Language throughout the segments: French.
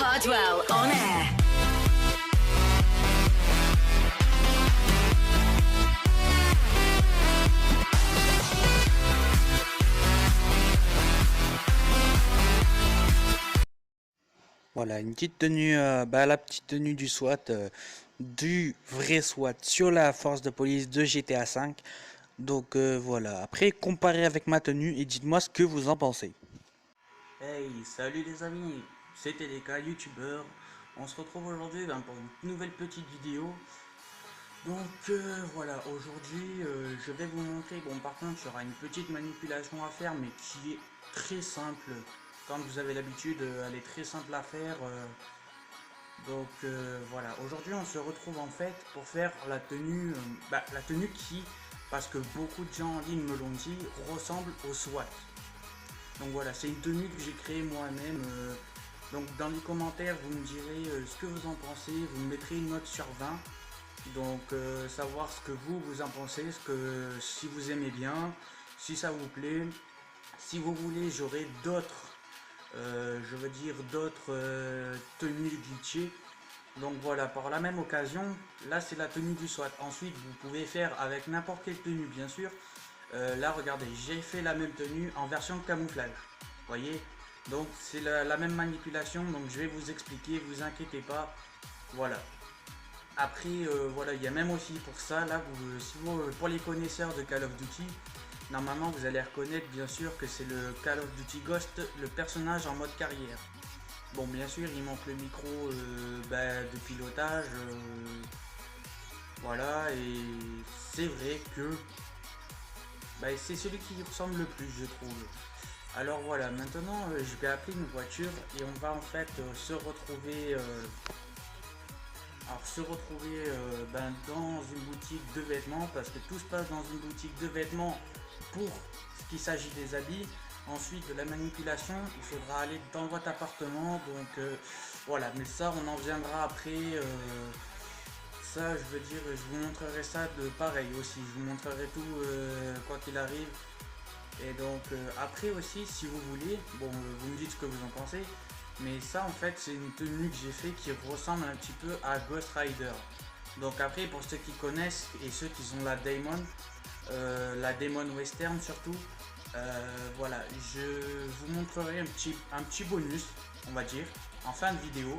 Hardwell on air. Voilà, une petite tenue, la petite tenue du SWAT, du vrai SWAT sur la force de police de GTA V. Donc voilà, après comparez avec ma tenue et dites-moi ce que vous en pensez. Hey, salut les amis, c'était les cas youtubeurs. On se retrouve aujourd'hui pour une nouvelle petite vidéo. Donc voilà, aujourd'hui je vais vous montrer, bon par contre il y aura une petite manipulation à faire mais qui est très simple. Comme vous avez l'habitude, elle est très simple à faire. Voilà, aujourd'hui on se retrouve en fait pour faire la tenue qui, parce que beaucoup de gens en ligne me l'ont dit, ressemble au SWAT. Donc voilà, c'est une tenue que j'ai créée moi-même. Donc dans les commentaires vous me direz ce que vous en pensez, vous me mettrez une note sur 20. Donc savoir ce que vous en pensez, si vous aimez bien, si ça vous plaît. Si vous voulez, j'aurai d'autres tenues glitchées. Donc voilà, par la même occasion, là c'est la tenue du SWAT. Ensuite, vous pouvez faire avec n'importe quelle tenue, bien sûr. Là, regardez, j'ai fait la même tenue en version camouflage. Voyez, donc c'est la même manipulation. Donc je vais vous expliquer, vous inquiétez pas. Voilà. Après, voilà, il y a même aussi pour ça, là, pour les connaisseurs de Call of Duty, normalement vous allez reconnaître bien sûr que c'est le Call of Duty Ghost, le personnage en mode carrière. Bon, bien sûr, il manque le micro de pilotage, voilà, et c'est vrai que c'est celui qui ressemble le plus, je trouve. Alors voilà, maintenant je vais appeler une voiture et on va en fait se retrouver dans une boutique de vêtements, parce que tout se passe dans une boutique de vêtements pour ce qui s'agit des habits. Ensuite de la manipulation, il faudra aller dans votre appartement, donc voilà, mais ça on en viendra après. Ça je veux dire, je vous montrerai ça de pareil aussi, je vous montrerai tout quoi qu'il arrive. Et donc après aussi, si vous voulez, bon vous me dites ce que vous en pensez. Mais ça en fait c'est une tenue que j'ai fait qui ressemble un petit peu à Ghost Rider. Donc après pour ceux qui connaissent et ceux qui ont la Demon Western surtout, voilà, je vous montrerai un petit bonus, on va dire, en fin de vidéo.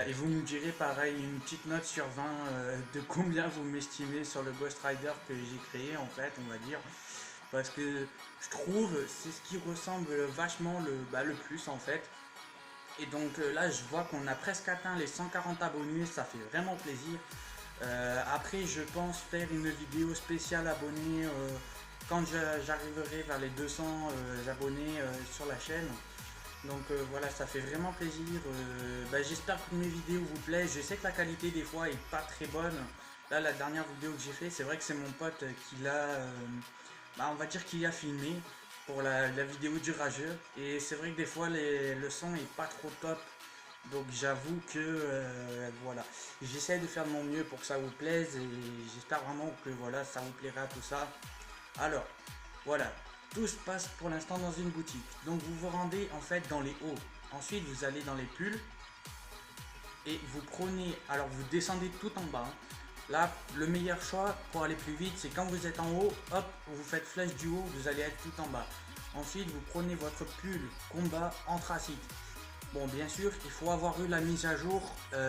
Et vous me direz pareil une petite note sur 20 de combien vous m'estimez sur le Ghost Rider que j'ai créé en fait, on va dire. Parce que je trouve c'est ce qui ressemble vachement le plus en fait. Et donc là je vois qu'on a presque atteint les 140 abonnés, ça fait vraiment plaisir. Après je pense faire une vidéo spéciale abonnés quand j'arriverai vers les 200 abonnés sur la chaîne. Donc voilà, ça fait vraiment plaisir. J'espère que mes vidéos vous plaisent. Je sais que la qualité des fois est pas très bonne. Là la dernière vidéo que j'ai fait, c'est vrai que c'est mon pote qui l'a on va dire qu'il a filmé pour la vidéo du rageux, et c'est vrai que des fois le son est pas trop top, donc j'avoue que voilà, j'essaie de faire de mon mieux pour que ça vous plaise, et j'espère vraiment que voilà ça vous plaira tout ça. Alors voilà, tout se passe pour l'instant dans une boutique, donc vous vous rendez en fait dans les hauts, ensuite vous allez dans les pulls et vous prenez, alors vous descendez tout en bas, hein. Là, le meilleur choix pour aller plus vite, c'est quand vous êtes en haut, hop, vous faites flèche du haut, vous allez être tout en bas. Ensuite, vous prenez votre pull combat anthracite. Bon, bien sûr, il faut avoir eu la mise à jour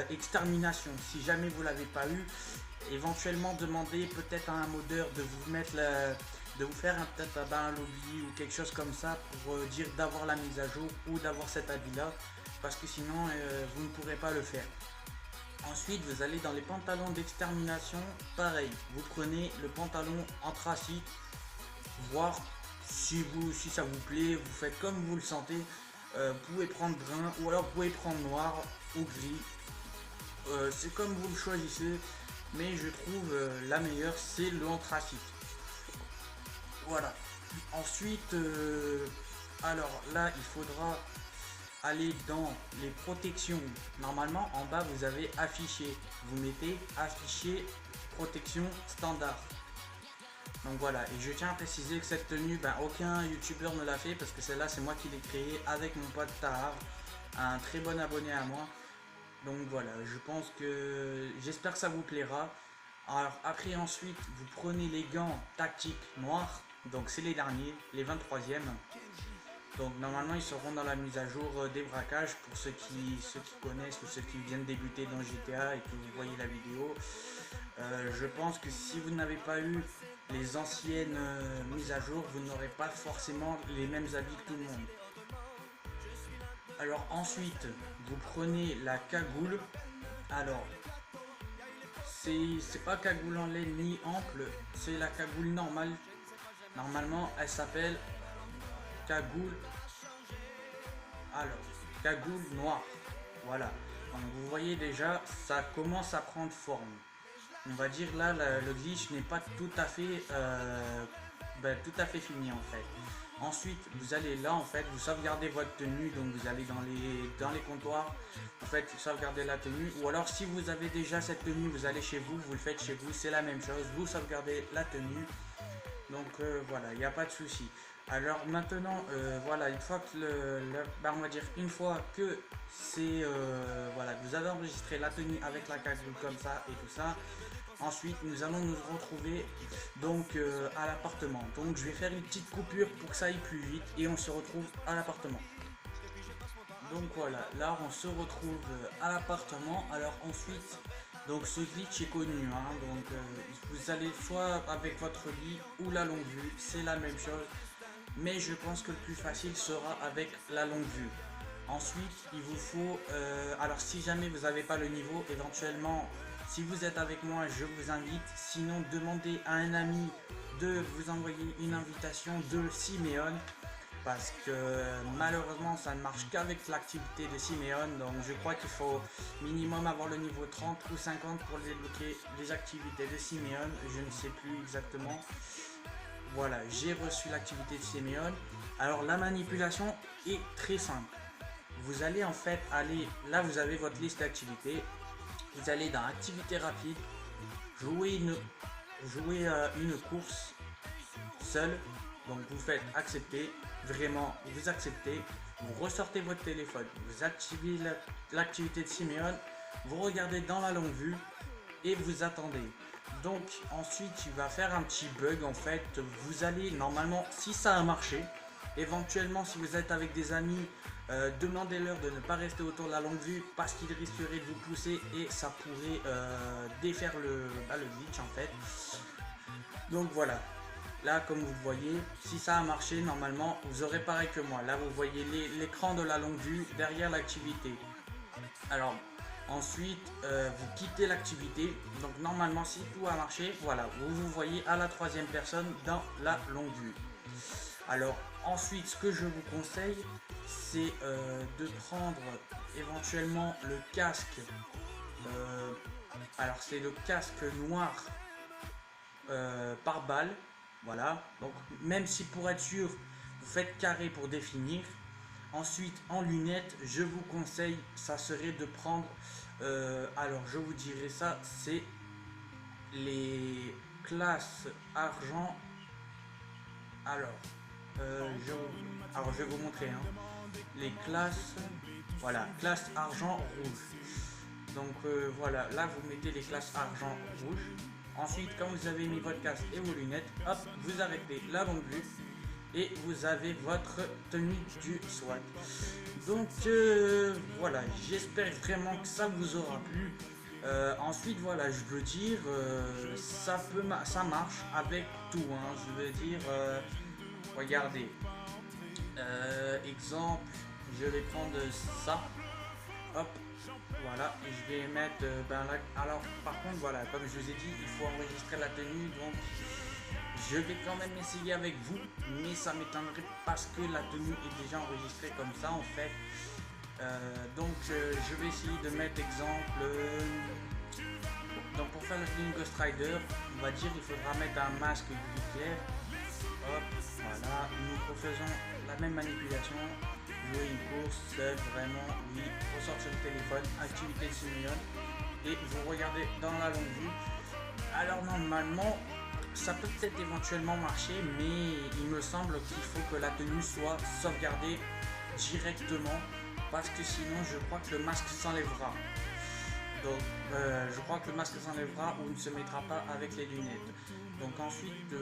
extermination. Si jamais vous l'avez pas eu, éventuellement demandez peut-être à un modeur de vous mettre de vous faire peut-être un lobby ou quelque chose comme ça pour dire d'avoir la mise à jour ou d'avoir cet habit là, parce que sinon vous ne pourrez pas le faire. Ensuite, vous allez dans les pantalons d'extermination, pareil, vous prenez le pantalon anthracite, voir si ça vous plaît, vous faites comme vous le sentez. Vous pouvez prendre brun ou alors vous pouvez prendre noir ou gris, c'est comme vous le choisissez, mais je trouve la meilleure c'est le anthracite. Voilà. Ensuite, alors là il faudra aller dans les protections. Normalement en bas vous avez affiché, vous mettez affiché protection standard. Donc voilà, et je tiens à préciser que cette tenue, aucun youtubeur ne l'a fait, parce que celle-là c'est moi qui l'ai créée avec mon pote Tahar. un très bon abonné à moi. Donc voilà, je pense que j'espère que ça vous plaira. Alors après ensuite, vous prenez les gants tactiques noirs, donc c'est les derniers, les 23e. Donc normalement ils seront dans la mise à jour des braquages pour ceux qui connaissent ou ceux qui viennent débuter dans GTA et que vous voyez la vidéo. Je pense que si vous n'avez pas eu les anciennes mises à jour, vous n'aurez pas forcément les mêmes habits que tout le monde. Alors ensuite, vous prenez la cagoule. Alors, c'est pas cagoule en laine ni ample, c'est la cagoule normale. Normalement, elle s'appelle cagoule. Alors, cagoule noire. Voilà. Donc vous voyez déjà, ça commence à prendre forme. On va dire là, le glitch n'est pas tout à fait fini en fait. Ensuite, vous allez là en fait, vous sauvegardez votre tenue, donc vous allez dans les comptoirs, en fait, sauvegardez la tenue. Ou alors si vous avez déjà cette tenue, vous allez chez vous, vous le faites chez vous, c'est la même chose, vous sauvegardez la tenue. Donc voilà, il n'y a pas de souci. Alors maintenant, voilà, une fois que on va dire une fois que c'est voilà, vous avez enregistré la tenue avec la cagoule comme ça et tout ça. Ensuite, nous allons nous retrouver donc à l'appartement. Donc je vais faire une petite coupure pour que ça aille plus vite et on se retrouve à l'appartement. Donc voilà, là on se retrouve à l'appartement. Alors ensuite, donc ce glitch est connu, hein, donc vous allez soit avec votre lit ou la longue vue, c'est la même chose. Mais je pense que le plus facile sera avec la longue vue. Ensuite, il vous faut, alors si jamais vous n'avez pas le niveau, éventuellement, si vous êtes avec moi, je vous invite. Sinon, demandez à un ami de vous envoyer une invitation de Siméon. Parce que malheureusement, ça ne marche qu'avec l'activité de Siméon. Donc je crois qu'il faut minimum avoir le niveau 30 ou 50 pour débloquer les activités de Siméon. Je ne sais plus exactement. Voilà, j'ai reçu l'activité de Siméon. Alors la manipulation est très simple. Vous allez en fait aller, là vous avez votre liste d'activités. Vous allez dans activité rapide, jouer une course seule. Donc vous faites accepter, vraiment vous acceptez, vous ressortez votre téléphone, vous activez l'activité de Siméon, vous regardez dans la longue vue et vous attendez. Donc ensuite il va faire un petit bug en fait, vous allez normalement, si ça a marché, éventuellement si vous êtes avec des amis, demandez-leur de ne pas rester autour de la longue vue parce qu'il risquerait de vous pousser et ça pourrait défaire le glitch en fait. Donc voilà, là comme vous voyez, si ça a marché normalement vous aurez pareil que moi. Là vous voyez l'écran de la longue vue derrière l'activité. Alors ensuite vous quittez l'activité, donc normalement si tout a marché, voilà, vous voyez à la troisième personne dans la longue vue. Alors ensuite ce que je vous conseille c'est de prendre éventuellement le casque, alors c'est le casque noir par balle, voilà, donc même si pour être sûr vous faites carré pour définir. Ensuite en lunettes je vous conseille, ça serait de prendre alors je vous dirais ça, c'est les classes argent. Alors je vais vous montrer hein. Les classes, voilà, classe argent rouge. Donc voilà, là vous mettez les classes argent rouge. Ensuite quand vous avez mis votre casque et vos lunettes, hop, vous arrêtez la longue vue et vous avez votre tenue du SWAT. Donc voilà, j'espère vraiment que ça vous aura plu. Ensuite voilà, je veux dire ça marche avec tout hein. Je veux dire regardez, exemple, je vais prendre ça, hop, voilà, et je vais mettre là, alors par contre voilà, comme je vous ai dit, il faut enregistrer la tenue, donc je vais quand même essayer avec vous, mais ça m'étonnerait parce que la tenue est déjà enregistrée comme ça en fait. Donc je vais essayer de mettre exemple, donc pour faire le clean Ghost Rider, on va dire il faudra mettre un masque gris clair. Hop, voilà, nous refaisons la même manipulation, jouer une course, seul, vraiment, oui, ressortir le téléphone, activité de Siméon, et vous regardez dans la longue vue. Alors normalement, ça peut peut-être éventuellement marcher, mais il me semble qu'il faut que la tenue soit sauvegardée directement, parce que sinon je crois que le masque s'enlèvera. Donc je crois que le masque s'enlèvera ou ne se mettra pas avec les lunettes. Donc ensuite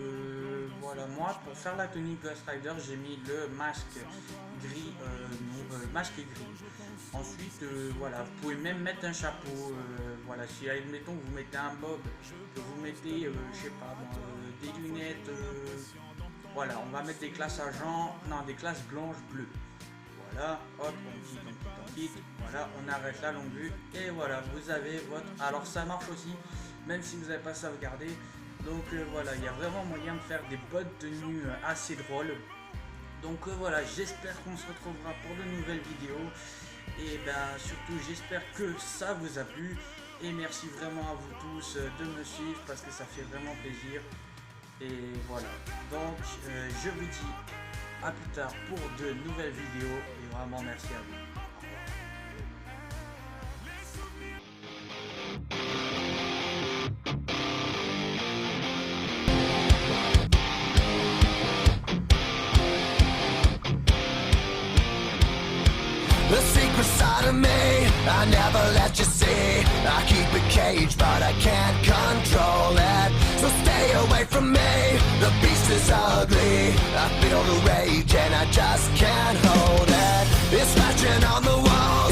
voilà, moi pour faire la tenue Ghost Rider j'ai mis le masque gris, masque gris. Ensuite voilà, vous pouvez même mettre un chapeau, voilà, si admettons que vous mettez un bob, que vous mettez je sais pas des lunettes, voilà, on va mettre des classes argent, non des classes blanches bleues. Voilà, hop, on quitte, voilà, on arrête la longue vue et voilà, vous avez votre... Alors ça marche aussi, même si vous n'avez pas sauvegardé. Donc voilà, il y a vraiment moyen de faire des bonnes tenues assez drôles. Donc voilà, j'espère qu'on se retrouvera pour de nouvelles vidéos. Et ben surtout, j'espère que ça vous a plu. Et merci vraiment à vous tous de me suivre parce que ça fait vraiment plaisir. Et voilà, donc je vous dis à plus tard pour de nouvelles vidéos et vraiment merci à vous. The secret side of me, I never let you see. I keep it caged, but I can't control it. So stay away from me, the beast is ugly. I feel the rage and I just can't hold it. It's scratching on the wall.